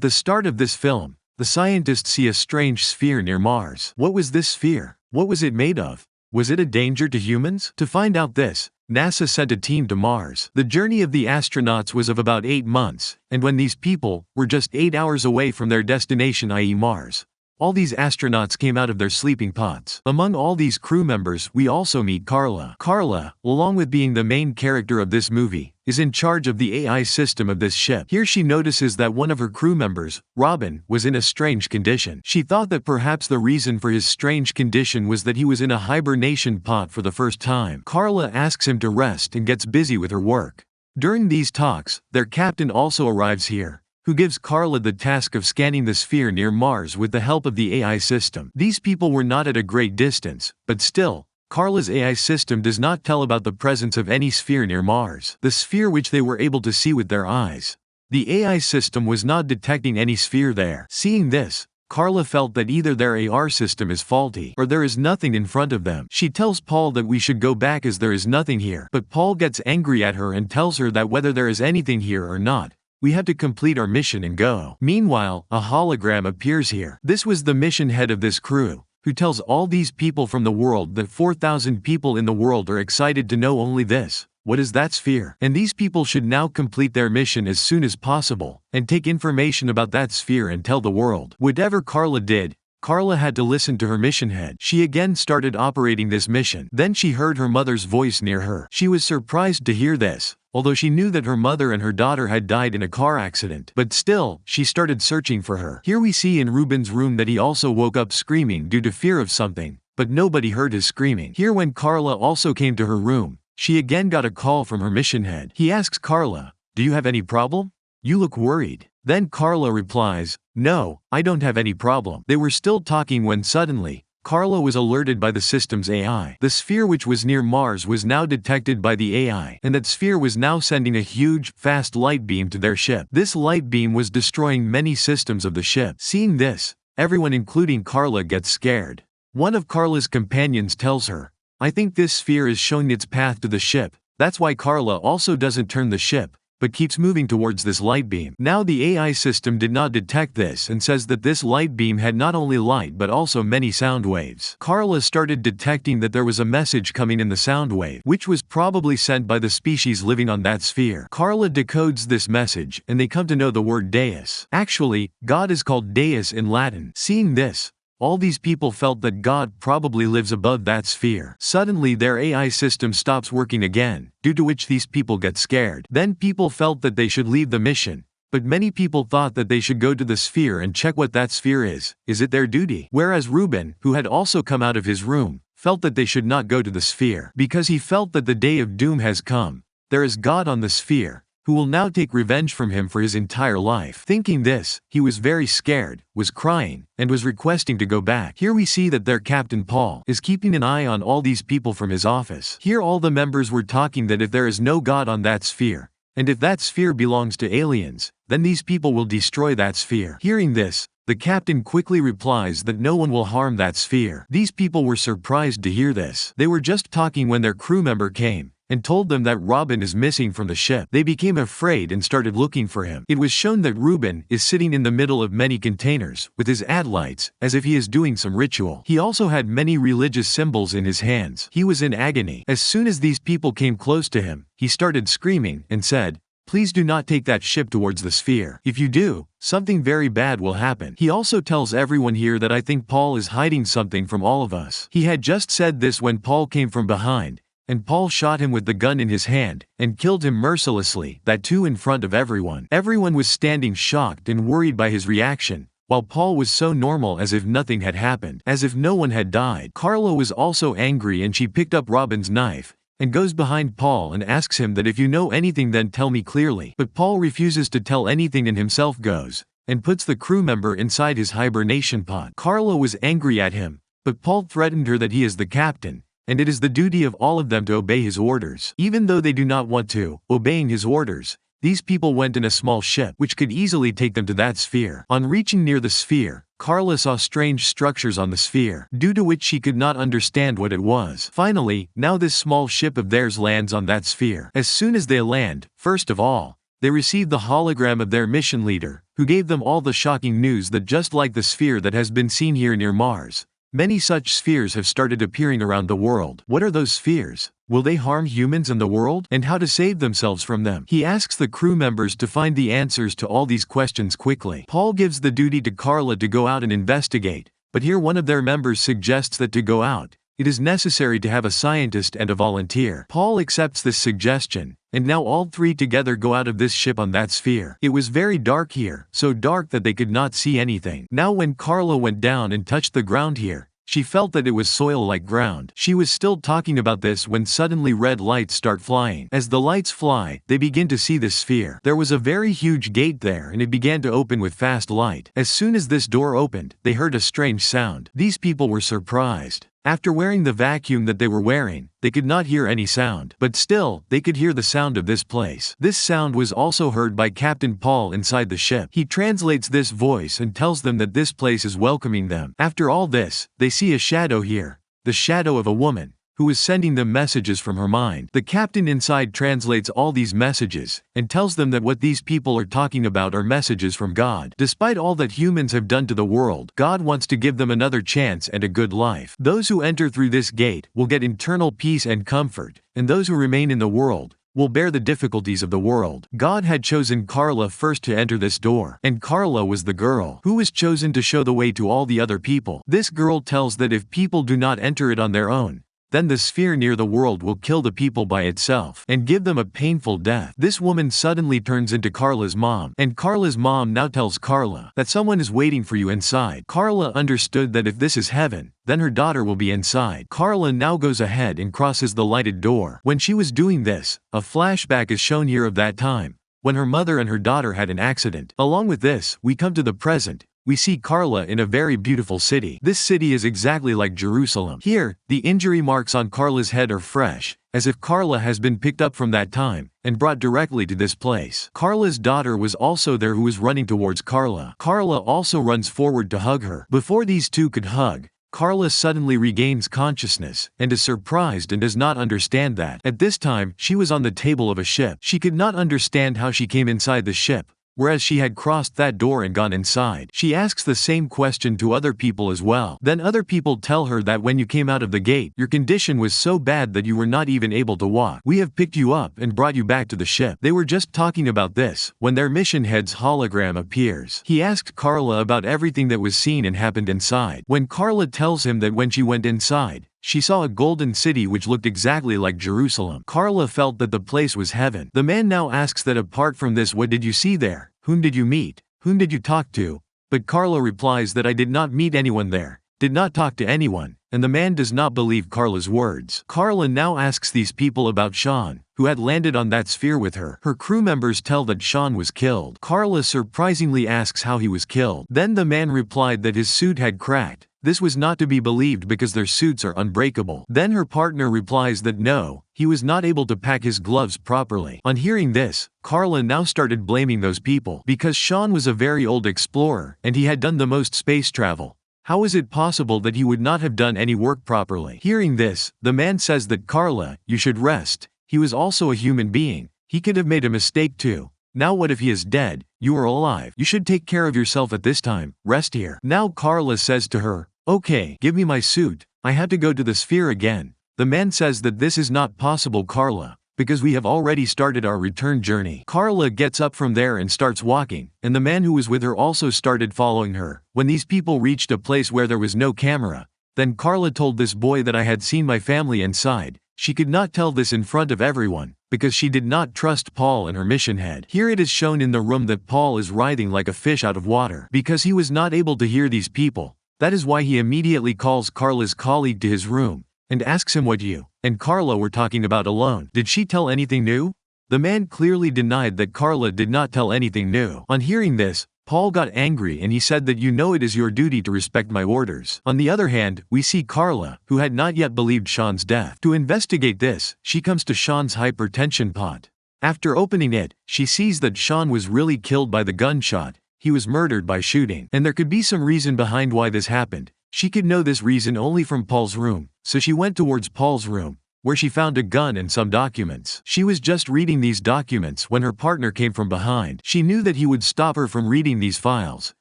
the start of this film, the scientists see a strange sphere near Mars. What was this sphere? What was it made of? Was it a danger to humans? To find out this, NASA sent a team to Mars. The journey of the astronauts was of about 8 months, and when these people were just 8 hours away from their destination, i.e. Mars, all these astronauts came out of their sleeping pods. Among all these crew members, we also meet Carla. Carla, along with being the main character of this movie, is in charge of the AI system of this ship. Here she notices that one of her crew members, Robin, was in a strange condition. She thought that perhaps the reason for his strange condition was that he was in a hibernation pod for the first time. Carla asks him to rest and gets busy with her work. During these talks, their captain also arrives here, who gives Carla the task of scanning the sphere near Mars with the help of the AI system. These people were not at a great distance, but still, Carla's AI system does not tell about the presence of any sphere near Mars, the sphere which they were able to see with their eyes. The AI system was not detecting any sphere there. Seeing this, Carla felt that either their AR system is faulty or there is nothing in front of them. She tells Paul that we should go back as there is nothing here, but Paul gets angry at her and tells her that whether there is anything here or not, we have to complete our mission and go. Meanwhile, a hologram appears here. This was the mission head of this crew, who tells all these people from the world that 4,000 people in the world are excited to know only this. What is that sphere? And these people should now complete their mission as soon as possible, and take information about that sphere and tell the world. Whatever Carla did, Carla had to listen to her mission head. She again started operating this mission. Then she heard her mother's voice near her. She was surprised to hear this, although she knew that her mother and her daughter had died in a car accident. But still, she started searching for her. Here we see in Ruben's room that he also woke up screaming due to fear of something, but nobody heard his screaming. Here when Carla also came to her room, she again got a call from her mission head. He asks Carla, "Do you have any problem? You look worried." Then Carla replies, "No, I don't have any problem." They were still talking when suddenly, Carla was alerted by the system's AI. The sphere which was near Mars was now detected by the AI, and that sphere was now sending a huge, fast light beam to their ship. This light beam was destroying many systems of the ship. Seeing this, everyone including Carla gets scared. One of Carla's companions tells her, "I think this sphere is showing its path to the ship. That's why Carla also doesn't turn the ship, but keeps moving towards this light beam." Now the AI system did not detect this and says that this light beam had not only light but also many sound waves. Carla started detecting that there was a message coming in the sound wave, which was probably sent by the species living on that sphere. Carla decodes this message and they come to know the word Deus. Actually, God is called Deus in Latin. Seeing this, all these people felt that God probably lives above that sphere. Suddenly their AI system stops working again, due to which these people get scared. Then people felt that they should leave the mission, but many people thought that they should go to the sphere and check what that sphere is. Is it their duty? Whereas Ruben, who had also come out of his room, felt that they should not go to the sphere, because he felt that the day of doom has come. There is God on the sphere, who will now take revenge from him for his entire life. Thinking this, he was very scared, was crying, and was requesting to go back. Here we see that their captain Paul is keeping an eye on all these people from his office. Here all the members were talking that if there is no God on that sphere, and if that sphere belongs to aliens, then these people will destroy that sphere. Hearing this, the captain quickly replies that no one will harm that sphere. These people were surprised to hear this. They were just talking when their crew member came and told them that Robin is missing from the ship. They became afraid and started looking for him. It was shown that Ruben is sitting in the middle of many containers, with his lights, as if he is doing some ritual. He also had many religious symbols in his hands. He was in agony. As soon as these people came close to him, he started screaming and said, "Please do not take that ship towards the sphere. If you do, something very bad will happen." He also tells everyone here that I think Paul is hiding something from all of us. He had just said this when Paul came from behind, and Paul shot him with the gun in his hand, and killed him mercilessly, that too in front of everyone. Everyone was standing shocked and worried by his reaction, while Paul was so normal as if nothing had happened, as if no one had died. Carla was also angry and she picked up Robin's knife, and goes behind Paul and asks him that if you know anything then tell me clearly. But Paul refuses to tell anything and himself goes, and puts the crew member inside his hibernation pod. Carla was angry at him, but Paul threatened her that he is the captain, and it is the duty of all of them to obey his orders. Even though they do not want to, obeying his orders, these people went in a small ship which could easily take them to that sphere. On reaching near the sphere, Carla saw strange structures on the sphere, due to which she could not understand what it was. Finally, now this small ship of theirs lands on that sphere. As soon as they land, first of all, they receive the hologram of their mission leader, who gave them all the shocking news that just like the sphere that has been seen here near Mars, many such spheres have started appearing around the world. What are those spheres? Will they harm humans and the world? And how to save themselves from them? He asks the crew members to find the answers to all these questions quickly. Paul gives the duty to Carla to go out and investigate, but here one of their members suggests that to go out, it is necessary to have a scientist and a volunteer. Paul accepts this suggestion, and now all three together go out of this ship on that sphere. It was very dark here, so dark that they could not see anything. Now when Carla went down and touched the ground here, she felt that it was soil-like ground. She was still talking about this when suddenly red lights start flying. As the lights fly, they begin to see this sphere. There was a very huge gate there and it began to open with fast light. As soon as this door opened, they heard a strange sound. These people were surprised. After wearing the vacuum that they were wearing, they could not hear any sound. But still, they could hear the sound of this place. This sound was also heard by Captain Paul inside the ship. He translates this voice and tells them that this place is welcoming them. After all this, they see a shadow here, the shadow of a woman, who is sending them messages from her mind. The captain inside translates all these messages, and tells them that what these people are talking about are messages from God. Despite all that humans have done to the world, God wants to give them another chance and a good life. Those who enter through this gate will get internal peace and comfort, and those who remain in the world will bear the difficulties of the world. God had chosen Carla first to enter this door, and Carla was the girl who was chosen to show the way to all the other people. This girl tells that if people do not enter it on their own, then the sphere near the world will kill the people by itself and give them a painful death. This woman suddenly turns into Carla's mom, and Carla's mom now tells Carla that someone is waiting for you inside. Carla understood that if this is heaven, then her daughter will be inside. Carla now goes ahead and crosses the lighted door. When she was doing this, a flashback is shown here of that time, when her mother and her daughter had an accident. Along with this, we come to the present. We see Carla in a very beautiful city. This city is exactly like Jerusalem. Here, the injury marks on Carla's head are fresh, as if Carla has been picked up from that time and brought directly to this place. Carla's daughter was also there, who was running towards Carla. Carla also runs forward to hug her. Before these two could hug, Carla suddenly regains consciousness and is surprised and does not understand that. At this time, she was on the table of a ship. She could not understand how she came inside the ship, whereas she had crossed that door and gone inside. She asks the same question to other people as well. Then other people tell her that when you came out of the gate, your condition was so bad that you were not even able to walk. We have picked you up and brought you back to the ship. They were just talking about this when their mission head's hologram appears. He asked Carla about everything that was seen and happened inside. When Carla tells him that when she went inside, she saw a golden city which looked exactly like Jerusalem. Carla felt that the place was heaven. The man now asks that apart from this, what did you see there? Whom did you meet? Whom did you talk to? But Carla replies that I did not meet anyone there, did not talk to anyone, and the man does not believe Carla's words. Carla now asks these people about Sean, who had landed on that sphere with her. Her crew members tell that Sean was killed. Carla surprisingly asks how he was killed. Then the man replied that his suit had cracked. This was not to be believed because their suits are unbreakable. Then her partner replies that no, he was not able to pack his gloves properly. On hearing this, Carla now started blaming those people because Sean was a very old explorer and he had done the most space travel. How is it possible that he would not have done any work properly? Hearing this, the man says that Carla, you should rest. He was also a human being. He could have made a mistake too. Now what if he is dead? You are alive. You should take care of yourself at this time. Rest here. Now Carla says to her, okay, give me my suit. I had to go to the sphere again. The man says that this is not possible, Carla, because we have already started our return journey. Carla gets up from there and starts walking, and the man who was with her also started following her. When these people reached a place where there was no camera, then Carla told this boy that I had seen my family inside. She could not tell this in front of everyone, because she did not trust Paul and her mission head. Here it is shown in the room that Paul is writhing like a fish out of water, because he was not able to hear these people. That is why he immediately calls Carla's colleague to his room, and asks him what you and Carla were talking about alone. Did she tell anything new? The man clearly denied that Carla did not tell anything new. On hearing this, Paul got angry and he said that you know it is your duty to respect my orders. On the other hand, we see Carla, who had not yet believed Sean's death. To investigate this, she comes to Sean's hypertension pot. After opening it, she sees that Sean was really killed by the gunshot. He was murdered by shooting. And there could be some reason behind why this happened. She could know this reason only from Paul's room, so she went towards Paul's room, where she found a gun and some documents. She was just reading these documents when her partner came from behind. She knew that he would stop her from reading these files,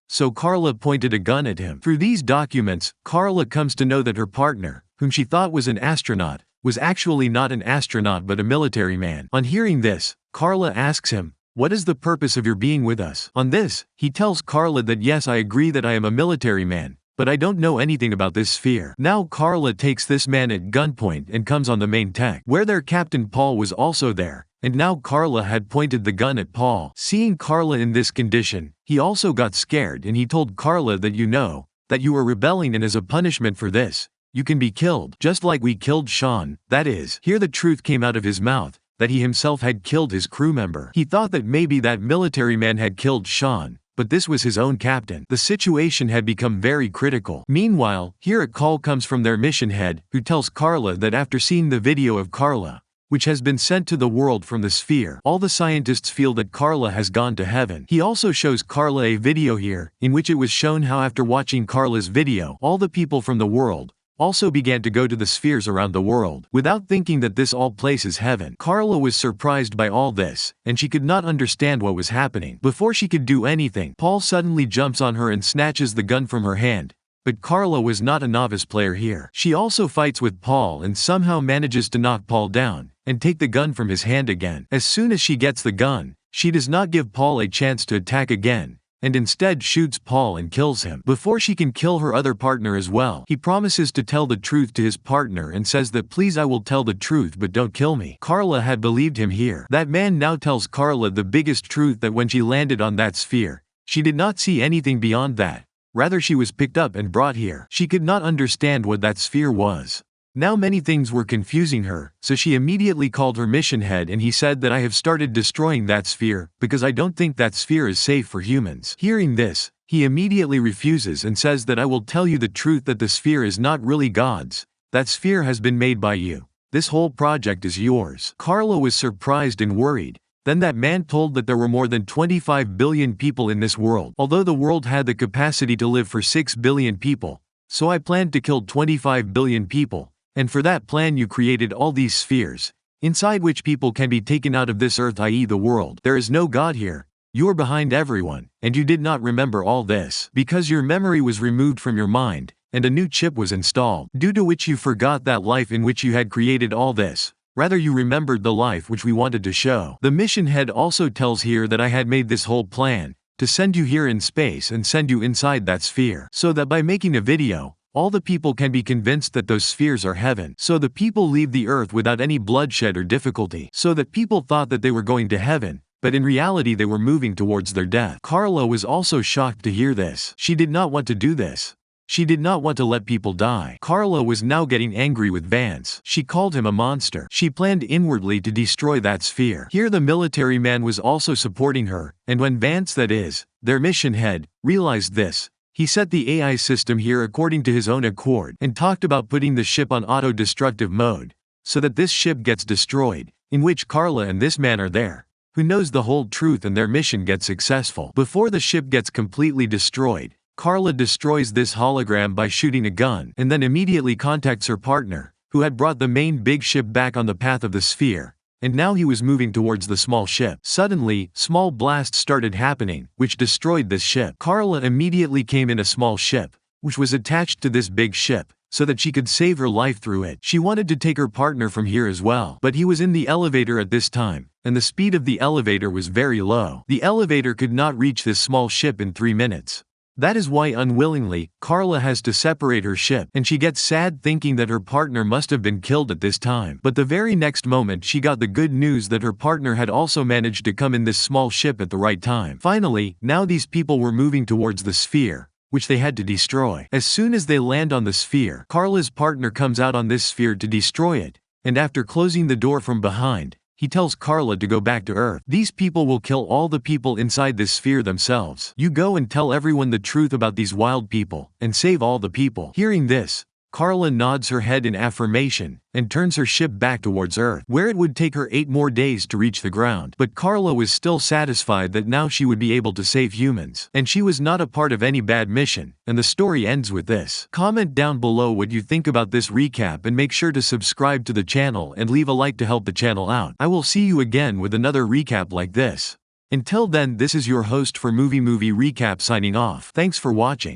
so Carla pointed a gun at him. Through these documents, Carla comes to know that her partner, whom she thought was an astronaut, was actually not an astronaut but a military man. On hearing this, Carla asks him, "What is the purpose of your being with us?" On this, he tells Carla that yes, I agree that I am a military man, but I don't know anything about this sphere. Now Carla takes this man at gunpoint and comes on the main deck, where their captain Paul was also there, and now Carla had pointed the gun at Paul. Seeing Carla in this condition, he also got scared and he told Carla that that you are rebelling and as a punishment for this, you can be killed, just like we killed Sean. That is, here the truth came out of his mouth, that he himself had killed his crew member. He thought that maybe that military man had killed Sean, but this was his own captain. The situation had become very critical. Meanwhile, here a call comes from their mission head, who tells Carla that after seeing the video of Carla, which has been sent to the world from the sphere, all the scientists feel that Carla has gone to heaven. He also shows Carla a video here, in which it was shown how after watching Carla's video, all the people from the world also began to go to the spheres around the world, without thinking that this all place is heaven. Carla was surprised by all this, and she could not understand what was happening. Before she could do anything, Paul suddenly jumps on her and snatches the gun from her hand. But Carla was not a novice player here. She also fights with Paul and somehow manages to knock Paul down, and take the gun from his hand again. As soon as she gets the gun, she does not give Paul a chance to attack again, and instead shoots Paul and kills him. Before she can kill her other partner as well, he promises to tell the truth to his partner and says that please I will tell the truth but don't kill me. Carla had believed him here. That man now tells Carla the biggest truth, that when she landed on that sphere, she did not see anything beyond that. Rather she was picked up and brought here. She could not understand what that sphere was. Now many things were confusing her, so she immediately called her mission head and he said that I have started destroying that sphere, because I don't think that sphere is safe for humans. Hearing this, he immediately refuses and says that I will tell you the truth, that the sphere is not really God's. That sphere has been made by you. This whole project is yours. Carla was surprised and worried. Then that man told that there were more than 25 billion people in this world, although the world had the capacity to live for 6 billion people. So I planned to kill 25 billion people. And for that plan you created all these spheres, inside which people can be taken out of this earth, i.e. the world. There is no God here. You are behind everyone, and you did not remember all this, because your memory was removed from your mind, and a new chip was installed, due to which you forgot that life in which you had created all this. Rather you remembered the life which we wanted to show. The mission head also tells here that I had made this whole plan, to send you here in space and send you inside that sphere, so that by making a video, all the people can be convinced that those spheres are heaven. So the people leave the earth without any bloodshed or difficulty. So that people thought that they were going to heaven, but in reality they were moving towards their death. Carla was also shocked to hear this. She did not want to do this. She did not want to let people die. Carla was now getting angry with Vance. She called him a monster. She planned inwardly to destroy that sphere. Here the military man was also supporting her, and when Vance, that is, their mission head, realized this, he set the AI system here according to his own accord and talked about putting the ship on auto-destructive mode, so that this ship gets destroyed, in which Carla and this man are there, who knows the whole truth, and their mission gets successful. Before the ship gets completely destroyed, Carla destroys this hologram by shooting a gun and then immediately contacts her partner, who had brought the main big ship back on the path of the sphere, and now he was moving towards the small ship. Suddenly, small blasts started happening, which destroyed this ship. Carla immediately came in a small ship, which was attached to this big ship, so that she could save her life through it. She wanted to take her partner from here as well, but he was in the elevator at this time, and the speed of the elevator was very low. The elevator could not reach this small ship in 3 minutes. That is why unwillingly, Carla has to separate her ship, and she gets sad thinking that her partner must have been killed at this time. But the very next moment she got the good news that her partner had also managed to come in this small ship at the right time. Finally, now these people were moving towards the sphere, which they had to destroy. As soon as they land on the sphere, Carla's partner comes out on this sphere to destroy it, and after closing the door from behind, he tells Carla to go back to Earth. These people will kill all the people inside this sphere themselves. You go and tell everyone the truth about these wild people, and save all the people. Hearing this, Carla nods her head in affirmation and turns her ship back towards Earth, where it would take her 8 more days to reach the ground. But Carla was still satisfied that now she would be able to save humans, and she was not a part of any bad mission, and the story ends with this. Comment down below what you think about this recap and make sure to subscribe to the channel and leave a like to help the channel out. I will see you again with another recap like this. Until then, this is your host for Movie Recap signing off. Thanks for watching.